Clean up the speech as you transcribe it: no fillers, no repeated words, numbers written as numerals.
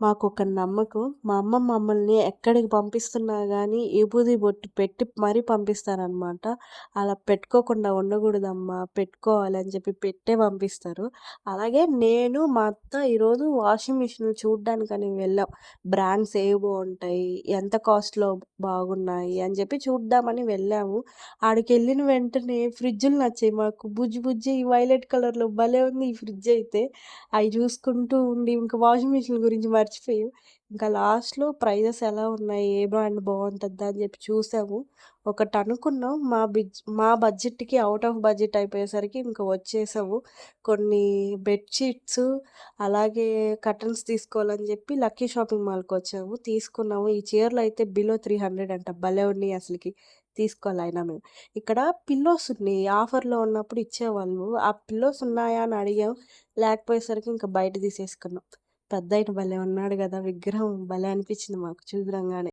మాకొక నమ్మకం. మా అమ్మ మమ్మల్ని ఎక్కడికి పంపిస్తున్నా గానీ, విభూది బొట్టు పెట్టి మరీ పంపిస్తారనమాట. అలా పెట్టుకోకుండా ఉండకూడదమ్మా, పెట్టుకోవాలి అని చెప్పి పెట్టే పంపిస్తారు. అలాగే నేను, మా అత్త ఈరోజు వాషింగ్ మిషన్‌లు చూడ్డానికని వెళ్ళాం. బ్రాండ్స్ ఏవి బావుంటాయి, ఎంత కాస్ట్‌లో బాగున్నాయి అని చెప్పి చూద్దామని వెళ్ళాము. ఆడికెళ్ళిన వెంటనే ఫ్రిడ్జులు నచ్చాయి మాకు. బుజ్జి బుజ్జి వైలెట్ కలర్‌లో భలే ఉంది ఈ ఫ్రిడ్జ్ అయితే. అయి చూసుకుంటూ ఉండి ఇంక వాషింగ్ మిషన్ గురించి మర్చిపోయాం. ఇంకా లాస్ట్‌లో ప్రైజెస్ ఎలా ఉన్నాయి, ఏ బ్రాండ్ బావుంటద్దా అని చెప్పి చూసాము. ఒకటనుకున్నాం. మా బడ్జెట్‌కి ఔట్ ఆఫ్ బడ్జెట్ అయిపోయేసరికి ఇంక వచ్చేసాము. కొన్ని బెడ్ షీట్స్, అలాగే కర్టన్స్ తీసుకోవాలని చెప్పి లక్కీ షాపింగ్ మాల్‌కొచ్చాము. తీసుకున్నాము. ఈ చీరలయితే బిలో 300 అంట. భలే ఉన్నాయి అసలకి. తీసుకోవాలి అయినా మేము. ఇక్కడ పిల్లోస్ ఉన్నాయి. ఆఫర్‌లో ఉన్నప్పుడు ఇచ్చేవాళ్ళు. ఆ పిల్లోస్ ఉన్నాయా అని అడిగాం. లేకపోయేసరికి ఇంక బయట తీసేసుకున్నాం. పెద్దాయన భలే ఉన్నాడు గదా! విగ్రహం భలే అనిపించింది మాకు చూడంగానే.